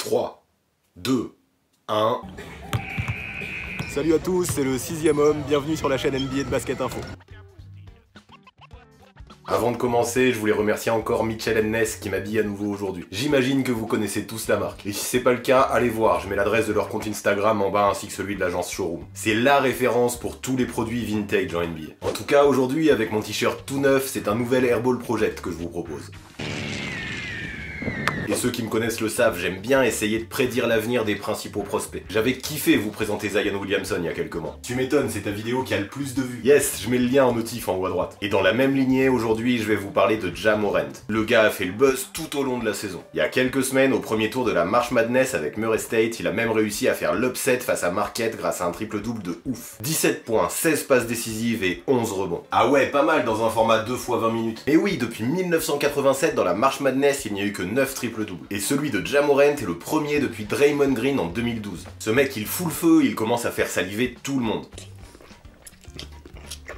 3, 2, 1... Salut à tous, c'est le 6ème homme, bienvenue sur la chaîne NBA de Basket Info. Avant de commencer, je voulais remercier encore Mitchell & Ness qui m'habille à nouveau aujourd'hui. J'imagine que vous connaissez tous la marque. Et si c'est pas le cas, allez voir, je mets l'adresse de leur compte Instagram en bas ainsi que celui de l'agence Showroom. C'est la référence pour tous les produits vintage en NBA. En tout cas, aujourd'hui, avec mon t-shirt tout neuf, c'est un nouvel Airball Project que je vous propose. Et ceux qui me connaissent le savent, j'aime bien essayer de prédire l'avenir des principaux prospects. J'avais kiffé vous présenter Zion Williamson il y a quelques mois. Tu m'étonnes, c'est ta vidéo qui a le plus de vues. Yes, je mets le lien en notif en haut à droite. Et dans la même lignée, aujourd'hui, je vais vous parler de Ja Morant. Le gars a fait le buzz tout au long de la saison. Il y a quelques semaines, au premier tour de la March Madness avec Murray State, il a même réussi à faire l'upset face à Marquette grâce à un triple-double de ouf. 17 points, 16 passes décisives et 11 rebonds. Ah ouais, pas mal dans un format 2 x 20 minutes. Et oui, depuis 1987, dans la March Madness, il n'y a eu que 9 triple-doubles. Et celui de Ja Morant est le premier depuis Draymond Green en 2012. Ce mec, il fout le feu, il commence à faire saliver tout le monde.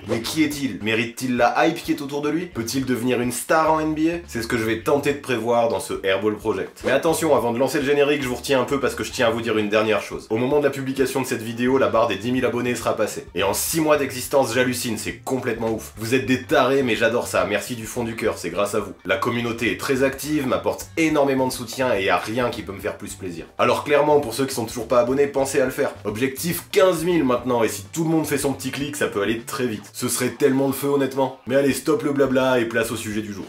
Mais qui est-il? Mérite-t-il la hype qui est autour de lui? Peut-il devenir une star en NBA? C'est ce que je vais tenter de prévoir dans ce Airball Project. Mais attention, avant de lancer le générique, je vous retiens un peu parce que je tiens à vous dire une dernière chose. Au moment de la publication de cette vidéo, la barre des 10 000 abonnés sera passée. Et en 6 mois d'existence, j'hallucine, c'est complètement ouf. Vous êtes des tarés, mais j'adore ça, merci du fond du cœur, c'est grâce à vous. La communauté est très active, m'apporte énormément de soutien et y a rien qui peut me faire plus plaisir. Alors clairement, pour ceux qui sont toujours pas abonnés, pensez à le faire. Objectif 15 000 maintenant, et si tout le monde fait son petit clic, ça peut aller très vite. Ce serait tellement le feu honnêtement. Mais allez, stop le blabla et place au sujet du jour.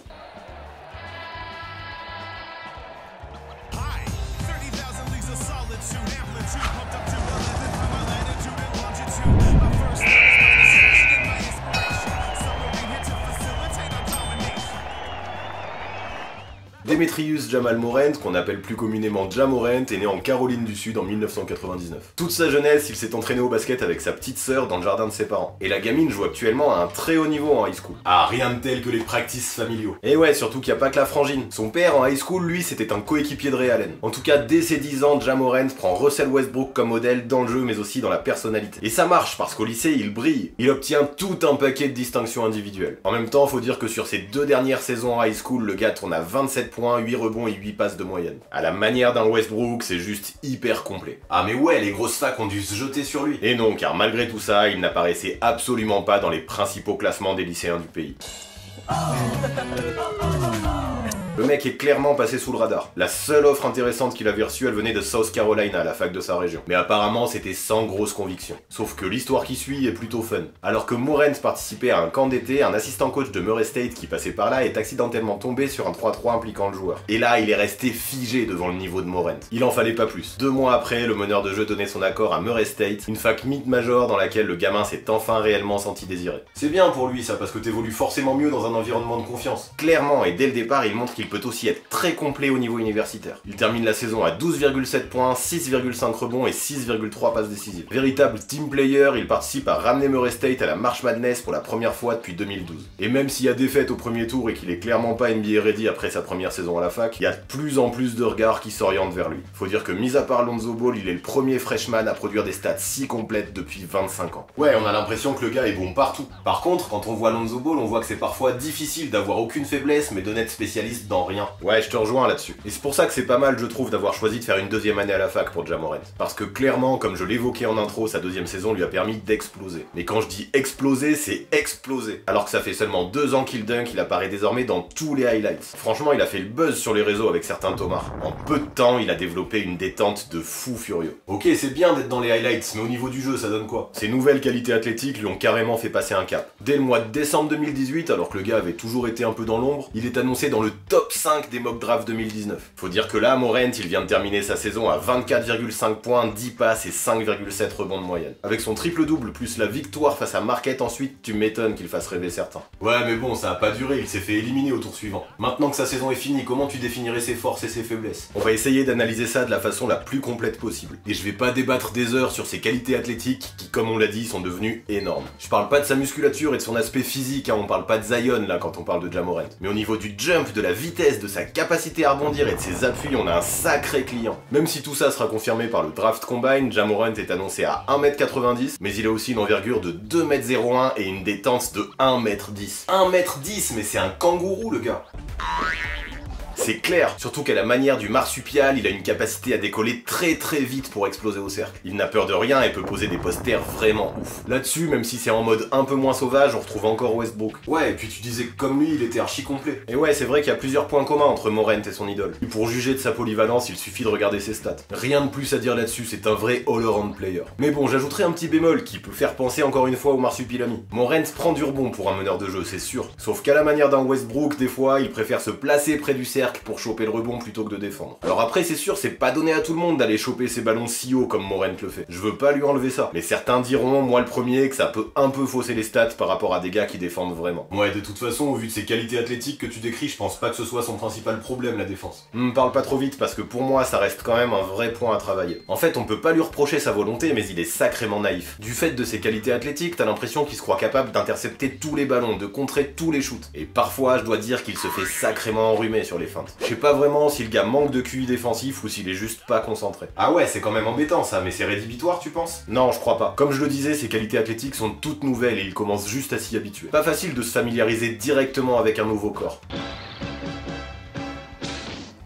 Demetrius Jamal Morant, qu'on appelle plus communément Ja Morant, est né en Caroline du Sud en 1999. Toute sa jeunesse, il s'est entraîné au basket avec sa petite sœur dans le jardin de ses parents. Et la gamine joue actuellement à un très haut niveau en high school. Ah, rien de tel que les practices familiaux. Et ouais, surtout qu'il n'y a pas que la frangine. Son père en high school, lui, c'était un coéquipier de Ray Allen. En tout cas, dès ses 10 ans, Ja Morant prend Russell Westbrook comme modèle dans le jeu, mais aussi dans la personnalité. Et ça marche, parce qu'au lycée, il brille. Il obtient tout un paquet de distinctions individuelles. En même temps, faut dire que sur ses 2 dernières saisons en high school, le gars tourne à 27 points, 8 rebonds et 8 passes de moyenne. À la manière d'un Westbrook, c'est juste hyper complet. Ah mais ouais, les grosses facs ont dû se jeter sur lui. Et non, car malgré tout ça, il n'apparaissait absolument pas dans les principaux classements des lycéens du pays. Le mec est clairement passé sous le radar. La seule offre intéressante qu'il avait reçue, elle venait de South Carolina, la fac de sa région. Mais apparemment, c'était sans grosse conviction. Sauf que l'histoire qui suit est plutôt fun. Alors que Morant participait à un camp d'été, un assistant coach de Murray State qui passait par là est accidentellement tombé sur un 3-3 impliquant le joueur. Et là, il est resté figé devant le niveau de Morant. Il en fallait pas plus. 2 mois après, le meneur de jeu donnait son accord à Murray State, une fac mid-major dans laquelle le gamin s'est enfin réellement senti désiré. C'est bien pour lui ça, parce que t'évolues forcément mieux dans un environnement de confiance. Clairement, et dès le départ, il montre qu'il peut aussi être très complet au niveau universitaire. Il termine la saison à 12,7 points, 6,5 rebonds et 6,3 passes décisives. Véritable team player, il participe à ramener Murray State à la March Madness pour la première fois depuis 2012. Et même s'il y a défaite au premier tour et qu'il est clairement pas NBA ready après sa première saison à la fac, il y a de plus en plus de regards qui s'orientent vers lui. Faut dire que mis à part Lonzo Ball, il est le premier freshman à produire des stats si complètes depuis 25 ans. Ouais, on a l'impression que le gars est bon partout. Par contre, quand on voit Lonzo Ball, on voit que c'est parfois difficile d'avoir aucune faiblesse mais de n'être spécialiste dans rien. Ouais, je te rejoins là-dessus. Et c'est pour ça que c'est pas mal, je trouve, d'avoir choisi de faire une 2e année à la fac pour Ja Morant. Parce que clairement, comme je l'évoquais en intro, sa 2e saison lui a permis d'exploser. Mais quand je dis exploser, c'est exploser. Alors que ça fait seulement 2 ans qu'il dunk, il apparaît désormais dans tous les highlights. Franchement, il a fait le buzz sur les réseaux avec certains tomards. En peu de temps, il a développé une détente de fou furieux. Ok, c'est bien d'être dans les highlights, mais au niveau du jeu, ça donne quoi? Ses nouvelles qualités athlétiques lui ont carrément fait passer un cap. Dès le mois de décembre 2018, alors que le gars avait toujours été un peu dans l'ombre, il est annoncé dans le top 5 des mock draft 2019. Faut dire que là, Morant, il vient de terminer sa saison à 24,5 points, 10 passes et 5,7 rebonds de moyenne. Avec son triple-double plus la victoire face à Marquette ensuite, tu m'étonnes qu'il fasse rêver certains. Ouais, mais bon, ça a pas duré, il s'est fait éliminer au tour suivant. Maintenant que sa saison est finie, comment tu définirais ses forces et ses faiblesses? On va essayer d'analyser ça de la façon la plus complète possible. Et je vais pas débattre des heures sur ses qualités athlétiques qui, comme on l'a dit, sont devenues énormes. Je parle pas de sa musculature et de son aspect physique, hein, on parle pas de Zion là quand on parle de Ja Morant. Mais au niveau du jump, de la vitesse, de sa capacité à rebondir et de ses appuis, on a un sacré client. Même si tout ça sera confirmé par le draft combine, Ja Morant est annoncé à 1m90, mais il a aussi une envergure de 2m01 et une détente de 1m10. 1m10, mais c'est un kangourou le gars. c'est clair. Surtout qu'à la manière du marsupial, il a une capacité à décoller très vite pour exploser au cercle. Il n'a peur de rien et peut poser des posters vraiment ouf. Là-dessus, même si c'est en mode un peu moins sauvage, on retrouve encore Westbrook. Ouais, et puis tu disais que comme lui, il était archi complet. Et ouais, c'est vrai qu'il y a plusieurs points communs entre Morant et son idole. Et pour juger de sa polyvalence, il suffit de regarder ses stats. Rien de plus à dire là-dessus, c'est un vrai all-around player. Mais bon, j'ajouterai un petit bémol qui peut faire penser encore une fois au marsupilami. Morant prend du rebond pour un meneur de jeu, c'est sûr. Sauf qu'à la manière d'un Westbrook, des fois, il préfère se placer près du cercle pour choper le rebond plutôt que de défendre. Alors après, c'est sûr, c'est pas donné à tout le monde d'aller choper ses ballons si haut comme Morant le fait. Je veux pas lui enlever ça. Mais certains diront, moi le premier, que ça peut un peu fausser les stats par rapport à des gars qui défendent vraiment. Ouais, de toute façon, au vu de ses qualités athlétiques que tu décris, je pense pas que ce soit son principal problème, la défense. Parle pas trop vite parce que pour moi, ça reste quand même un vrai point à travailler. En fait, on peut pas lui reprocher sa volonté, mais il est sacrément naïf. Du fait de ses qualités athlétiques, t'as l'impression qu'il se croit capable d'intercepter tous les ballons, de contrer tous les shoots. Et parfois, je dois dire qu'il se fait sacrément enrhumer sur les feintes. Je sais pas vraiment si le gars manque de QI défensif ou s'il est juste pas concentré. Ah ouais, c'est quand même embêtant ça, mais c'est rédhibitoire, tu penses? Non, je crois pas. Comme je le disais, ses qualités athlétiques sont toutes nouvelles et il commence juste à s'y habituer. Pas facile de se familiariser directement avec un nouveau corps.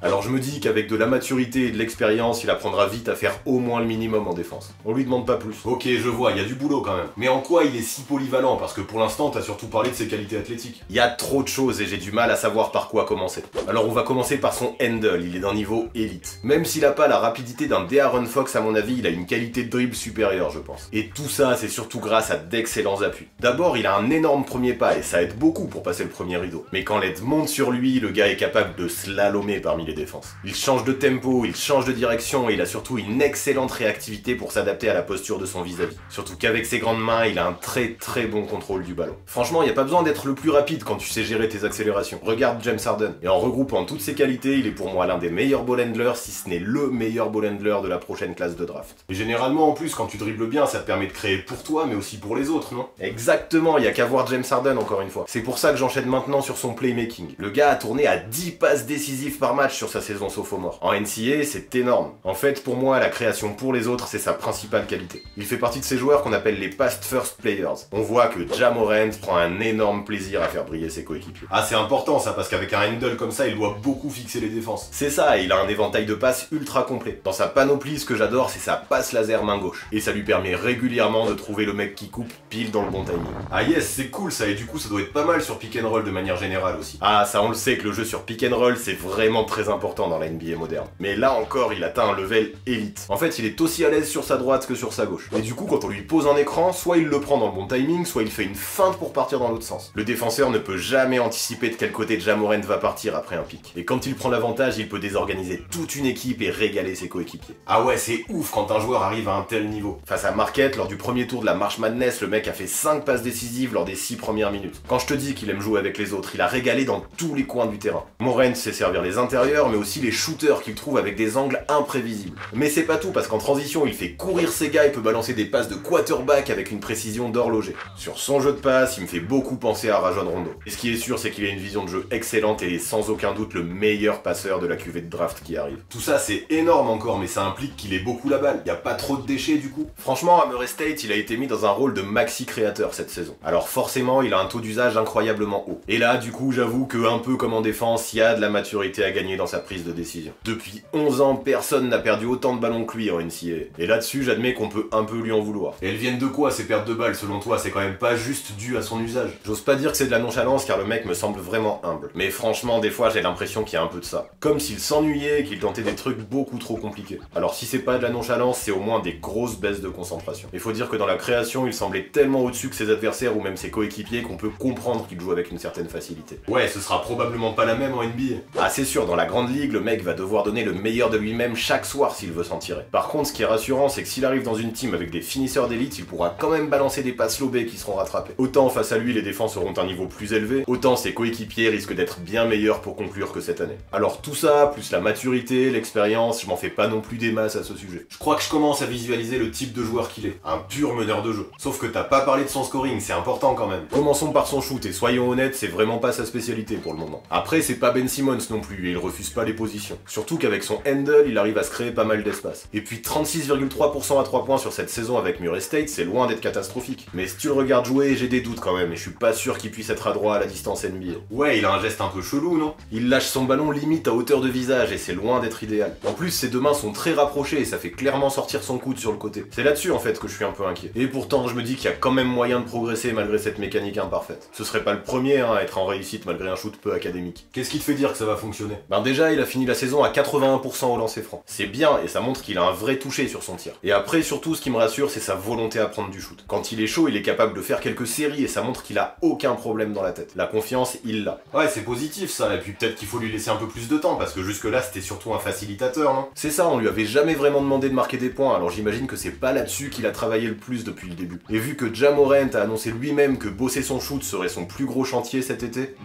Alors je me dis qu'avec de la maturité et de l'expérience, il apprendra vite à faire au moins le minimum en défense. On lui demande pas plus. Ok, je vois, il y a du boulot quand même. Mais en quoi il est si polyvalent? Parce que pour l'instant, t'as surtout parlé de ses qualités athlétiques. Il y a trop de choses et j'ai du mal à savoir par quoi commencer. Alors on va commencer par son handle, il est d'un niveau élite. Même s'il a pas la rapidité d'un De'Aaron Fox à mon avis, il a une qualité de dribble supérieure je pense. Et tout ça, c'est surtout grâce à d'excellents appuis. D'abord, il a un énorme premier pas et ça aide beaucoup pour passer le premier rideau. Mais quand l'aide monte sur lui, le gars est capable de slalomer parmi les défenses. Il change de tempo, il change de direction et il a surtout une excellente réactivité pour s'adapter à la posture de son vis-à-vis. Surtout qu'avec ses grandes mains, il a un très bon contrôle du ballon. Franchement, il n'y a pas besoin d'être le plus rapide quand tu sais gérer tes accélérations. Regarde James Harden. Et en regroupant toutes ses qualités, il est pour moi l'un des meilleurs ball handlers, si ce n'est le meilleur ball handler de la prochaine classe de draft. Et généralement, en plus, quand tu dribbles bien, ça te permet de créer pour toi, mais aussi pour les autres, non? Exactement, il y a qu'à voir James Harden encore une fois. C'est pour ça que j'enchaîne maintenant sur son playmaking. Le gars a tourné à 10 passes décisives par match sur sa saison sophomore. En NCAA, c'est énorme. En fait, pour moi, la création pour les autres, c'est sa principale qualité. Il fait partie de ces joueurs qu'on appelle les pass first players. On voit que Ja Morant prend un énorme plaisir à faire briller ses coéquipiers. Ah, c'est important ça, parce qu'avec un handle comme ça, il doit beaucoup fixer les défenses. C'est ça, il a un éventail de passes ultra complet. Dans sa panoplie, ce que j'adore, c'est sa passe laser main gauche. Et ça lui permet régulièrement de trouver le mec qui coupe pile dans le bon timing. Ah yes, c'est cool ça, et du coup, ça doit être pas mal sur pick and roll de manière générale aussi. Ah, ça on le sait que le jeu sur pick and roll, c'est vraiment très important dans la NBA moderne. Mais là encore, il atteint un level élite. En fait, il est aussi à l'aise sur sa droite que sur sa gauche. Et du coup, quand on lui pose un écran, soit il le prend dans le bon timing, soit il fait une feinte pour partir dans l'autre sens. Le défenseur ne peut jamais anticiper de quel côté Ja Morant va partir après un pic. Et quand il prend l'avantage, il peut désorganiser toute une équipe et régaler ses coéquipiers. Ah ouais, c'est ouf quand un joueur arrive à un tel niveau. Face à Marquette, lors du premier tour de la March Madness, le mec a fait 5 passes décisives lors des 6 premières minutes. Quand je te dis qu'il aime jouer avec les autres, il a régalé dans tous les coins du terrain. Morant sait servir les intérieurs, mais aussi les shooters qu'il trouve avec des angles imprévisibles. Mais c'est pas tout, parce qu'en transition, il fait courir ses gars et peut balancer des passes de quarterback avec une précision d'horloger. Sur son jeu de passe, il me fait beaucoup penser à Rajon Rondo. Et ce qui est sûr, c'est qu'il a une vision de jeu excellente et est sans aucun doute le meilleur passeur de la cuvée de draft qui arrive. Tout ça, c'est énorme encore, mais ça implique qu'il ait beaucoup la balle. Y a pas trop de déchets du coup. Franchement, à Murray State, il a été mis dans un rôle de maxi créateur cette saison. Alors forcément, il a un taux d'usage incroyablement haut. Et là, du coup, j'avoue que un peu comme en défense, il y a de la maturité à gagner dans sa prise de décision. Depuis 11 ans, personne n'a perdu autant de ballons que lui en NCAA. Et là-dessus, j'admets qu'on peut un peu lui en vouloir. Et elles viennent de quoi ces pertes de balles selon toi? C'est quand même pas juste dû à son usage. J'ose pas dire que c'est de la nonchalance car le mec me semble vraiment humble. Mais franchement, des fois, j'ai l'impression qu'il y a un peu de ça. Comme s'il s'ennuyait et qu'il tentait des trucs beaucoup trop compliqués. Alors si c'est pas de la nonchalance, c'est au moins des grosses baisses de concentration. Il faut dire que dans la création, il semblait tellement au-dessus que ses adversaires ou même ses coéquipiers qu'on peut comprendre qu'il joue avec une certaine facilité. Ouais, ce sera probablement pas la même en NBA. Ah c'est sûr, dans la grande ligue, le mec va devoir donner le meilleur de lui-même chaque soir s'il veut s'en tirer. Par contre, ce qui est rassurant, c'est que s'il arrive dans une team avec des finisseurs d'élite, il pourra quand même balancer des passes lobées qui seront rattrapées. Autant face à lui, les défenses auront un niveau plus élevé, autant ses coéquipiers risquent d'être bien meilleurs pour conclure que cette année. Alors tout ça, plus la maturité, l'expérience, je m'en fais pas non plus des masses à ce sujet. Je crois que je commence à visualiser le type de joueur qu'il est. Un pur meneur de jeu. Sauf que t'as pas parlé de son scoring, c'est important quand même. Commençons par son shoot, et soyons honnêtes, c'est vraiment pas sa spécialité pour le moment. Après, c'est pas Ben Simmons non plus, et il refuse refuse pas les positions. Surtout qu'avec son handle, il arrive à se créer pas mal d'espace. Et puis 36,3% à 3 points sur cette saison avec Murray State, c'est loin d'être catastrophique. Mais si tu le regardes jouer, j'ai des doutes quand même, et je suis pas sûr qu'il puisse être adroit à la distance NBA. Ouais, il a un geste un peu chelou, non? Il lâche son ballon limite à hauteur de visage, et c'est loin d'être idéal. En plus, ses deux mains sont très rapprochées, et ça fait clairement sortir son coude sur le côté. C'est là-dessus en fait que je suis un peu inquiet. Et pourtant, je me dis qu'il y a quand même moyen de progresser malgré cette mécanique imparfaite. Ce serait pas le premier à être en réussite malgré un shoot peu académique. Qu'est-ce qui te fait dire que ça va fonctionner? Ben déjà, il a fini la saison à 81% au lancer franc. C'est bien, et ça montre qu'il a un vrai toucher sur son tir. Et après, surtout, ce qui me rassure, c'est sa volonté à prendre du shoot. Quand il est chaud, il est capable de faire quelques séries, et ça montre qu'il a aucun problème dans la tête. La confiance, il l'a. Ouais, c'est positif ça, et puis peut-être qu'il faut lui laisser un peu plus de temps, parce que jusque-là, c'était surtout un facilitateur, non? C'est ça, on lui avait jamais vraiment demandé de marquer des points, alors j'imagine que c'est pas là-dessus qu'il a travaillé le plus depuis le début. Et vu que Ja Morant a annoncé lui-même que bosser son shoot serait son plus gros chantier cet été,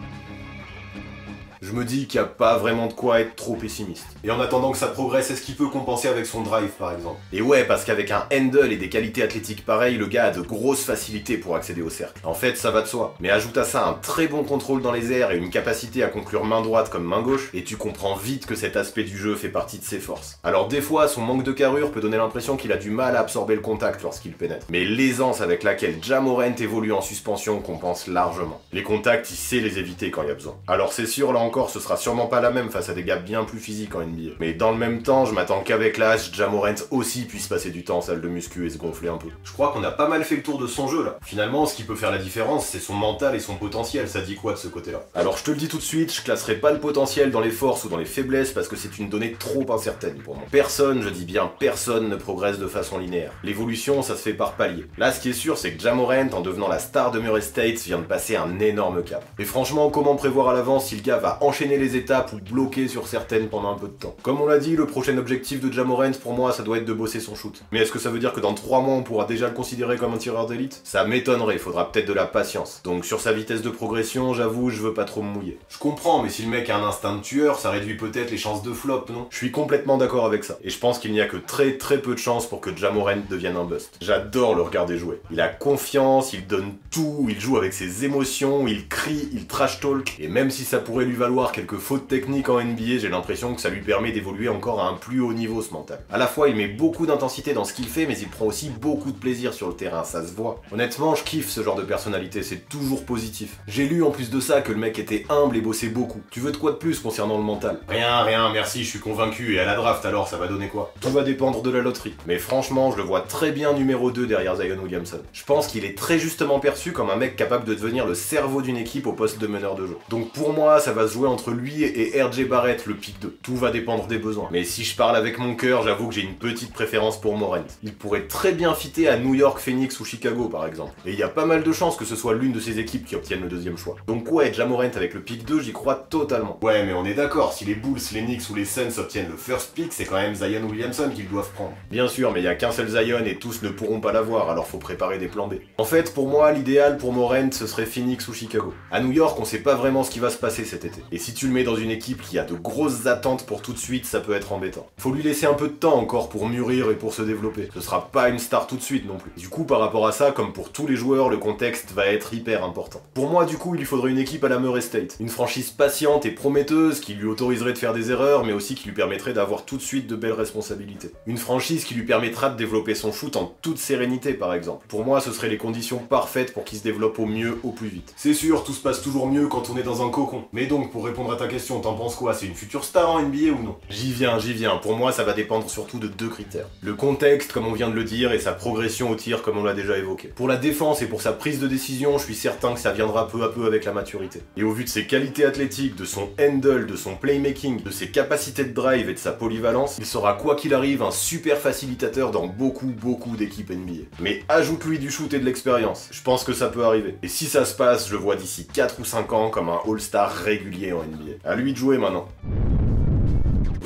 je me dis qu'il n'y a pas vraiment de quoi être trop pessimiste. Et en attendant que ça progresse, est-ce qu'il peut compenser avec son drive par exemple? Et ouais, parce qu'avec un handle et des qualités athlétiques pareilles, le gars a de grosses facilités pour accéder au cercle. En fait, ça va de soi. Mais ajoute à ça un très bon contrôle dans les airs et une capacité à conclure main droite comme main gauche, et tu comprends vite que cet aspect du jeu fait partie de ses forces. Alors des fois, son manque de carrure peut donner l'impression qu'il a du mal à absorber le contact lorsqu'il pénètre. Mais l'aisance avec laquelle Ja Morant évolue en suspension compense largement. Les contacts, il sait les éviter quand il y a besoin. Alors c'est sûr, là encore, ce sera sûrement pas la même face à des gars bien plus physiques en NBA. Mais dans le même temps, je m'attends qu'avec l'âge, Ja Morant aussi puisse passer du temps en salle de muscu et se gonfler un peu. Je crois qu'on a pas mal fait le tour de son jeu là. Finalement, ce qui peut faire la différence, c'est son mental et son potentiel. Ça dit quoi de ce côté-là? Alors je te le dis tout de suite, je classerai pas le potentiel dans les forces ou dans les faiblesses parce que c'est une donnée trop incertaine pour moi. Personne, je dis bien personne, ne progresse de façon linéaire. L'évolution, ça se fait par palier. Là, ce qui est sûr, c'est que Ja Morant, en devenant la star de Murray State, vient de passer un énorme cap. Et franchement, comment prévoir à l'avance si le gars va enchaîner les étapes ou bloquer sur certaines pendant un peu de temps? Comme on l'a dit, le prochain objectif de Ja Morant pour moi ça doit être de bosser son shoot. Mais est-ce que ça veut dire que dans 3 mois on pourra déjà le considérer comme un tireur d'élite? Ça m'étonnerait, faudra peut-être de la patience. Donc sur sa vitesse de progression, j'avoue, je veux pas trop me mouiller. Je comprends, mais si le mec a un instinct de tueur, ça réduit peut-être les chances de flop, non? Je suis complètement d'accord avec ça. Et je pense qu'il n'y a que très peu de chances pour que Ja Morant devienne un bust. J'adore le regarder jouer. Il a confiance, il donne tout, il joue avec ses émotions, il crie, il trash talk. Et même si ça pourrait lui valoir quelques fautes techniques en NBA, j'ai l'impression que ça lui permet d'évoluer encore à un plus haut niveau ce mental. À la fois, il met beaucoup d'intensité dans ce qu'il fait, mais il prend aussi beaucoup de plaisir sur le terrain, ça se voit. Honnêtement, je kiffe ce genre de personnalité, c'est toujours positif. J'ai lu en plus de ça que le mec était humble et bossait beaucoup. Tu veux de quoi de plus concernant le mental? Rien, merci, je suis convaincu. Et à la draft alors, ça va donner quoi? Tout va dépendre de la loterie. Mais franchement, je le vois très bien numéro 2 derrière Zion Williamson. Je pense qu'il est très justement perçu comme un mec capable de devenir le cerveau d'une équipe au poste de meneur de jeu. Donc pour moi, ça va se jouer entre lui et RJ Barrett, le pick 2. Tout va dépendre des besoins. Mais si je parle avec mon cœur, j'avoue que j'ai une petite préférence pour Morant. Il pourrait très bien fitter à New York, Phoenix ou Chicago par exemple. Et il y a pas mal de chances que ce soit l'une de ces équipes qui obtienne le deuxième choix. Donc ouais, Ja Morant avec le pick 2, j'y crois totalement. Ouais, mais on est d'accord, si les Bulls, les Knicks ou les Suns obtiennent le first pick, c'est quand même Zion Williamson qu'ils doivent prendre. Bien sûr, mais il y a qu'un seul Zion et tous ne pourront pas l'avoir, alors faut préparer des plans B. En fait, pour moi, l'idéal pour Morant, ce serait Phoenix ou Chicago. À New York, on sait pas vraiment ce qui va se passer cet été. Et si tu le mets dans une équipe qui a de grosses attentes pour tout de suite, ça peut être embêtant. Faut lui laisser un peu de temps encore pour mûrir et pour se développer. Ce sera pas une star tout de suite non plus. Du coup, par rapport à ça, comme pour tous les joueurs, le contexte va être hyper important. Pour moi, du coup, il lui faudrait une équipe à la Murray State. Une franchise patiente et prometteuse qui lui autoriserait de faire des erreurs, mais aussi qui lui permettrait d'avoir tout de suite de belles responsabilités. Une franchise qui lui permettra de développer son shoot en toute sérénité, par exemple. Pour moi, ce seraient les conditions parfaites pour qu'il se développe au mieux, au plus vite. C'est sûr, tout se passe toujours mieux quand on est dans un cocon. Mais donc, pour répondre à ta question, t'en penses quoi? C'est une future star en NBA ou non? J'y viens. Pour moi, ça va dépendre surtout de 2 critères. Le contexte, comme on vient de le dire, et sa progression au tir, comme on l'a déjà évoqué. Pour la défense et pour sa prise de décision, je suis certain que ça viendra peu à peu avec la maturité. Et au vu de ses qualités athlétiques, de son handle, de son playmaking, de ses capacités de drive et de sa polyvalence, il sera quoi qu'il arrive un super facilitateur dans beaucoup d'équipes NBA. Mais ajoute-lui du shoot et de l'expérience. Je pense que ça peut arriver. Et si ça se passe, je le vois d'ici 4 ou 5 ans comme un All-Star régulier en NBA. À lui de jouer maintenant.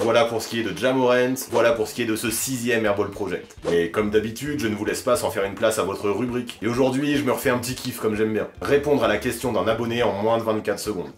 Voilà pour ce qui est de Ja Morant, voilà pour ce qui est de ce 6ème Airball Project. Et comme d'habitude, je ne vous laisse pas sans faire une place à votre rubrique. Et aujourd'hui, je me refais un petit kiff comme j'aime bien. Répondre à la question d'un abonné en moins de 24 secondes.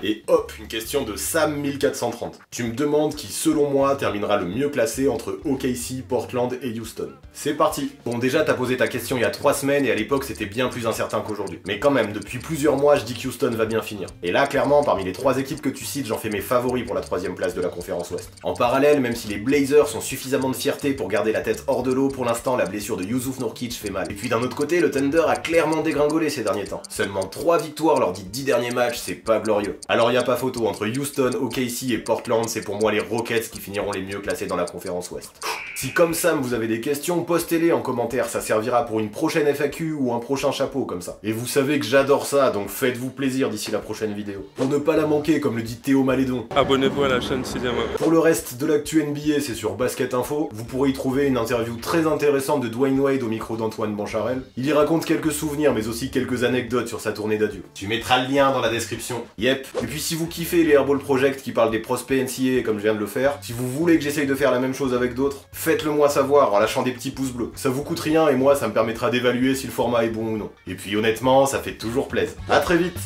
Et hop, une question de Sam1430. Tu me demandes qui, selon moi, terminera le mieux classé entre OKC, Portland et Houston. C'est parti. Bon, déjà, t'as posé ta question il y a 3 semaines et à l'époque, c'était bien plus incertain qu'aujourd'hui. Mais quand même, depuis plusieurs mois, je dis que Houston va bien finir. Et là, clairement, parmi les 3 équipes que tu cites, j'en fais mes favoris pour la 3ème place de la conférence Ouest. En parallèle, même si les Blazers sont suffisamment de fierté pour garder la tête hors de l'eau, pour l'instant, la blessure de Yusuf Nurkic fait mal. Et puis d'un autre côté, le Thunder a clairement dégringolé ces derniers temps. Seulement 3 victoires lors des 10 derniers matchs, c'est pas glorieux. Alors y a pas photo, entre Houston, OKC et Portland, c'est pour moi les Rockets qui finiront les mieux classés dans la conférence Ouest. Si comme Sam vous avez des questions, postez-les en commentaire, ça servira pour une prochaine FAQ ou un prochain chapeau comme ça. Et vous savez que j'adore ça, donc faites-vous plaisir d'ici la prochaine vidéo. Pour ne pas la manquer, comme le dit Théo Malédon. Abonnez-vous à la chaîne 6ème Homme. Pour le reste de l'actu NBA, c'est sur Basket Info. Vous pourrez y trouver une interview très intéressante de Dwayne Wade au micro d'Antoine Bancharel. Il y raconte quelques souvenirs, mais aussi quelques anecdotes sur sa tournée d'adieu. Tu mettras le lien dans la description. Yep. Et puis si vous kiffez les Airball Project qui parlent des prospects NCAA comme je viens de le faire, si vous voulez que j'essaye de faire la même chose avec d'autres, faites-le moi savoir en lâchant des petits pouces bleus. Ça vous coûte rien et moi ça me permettra d'évaluer si le format est bon ou non. Et puis honnêtement, ça fait toujours plaisir. À très vite.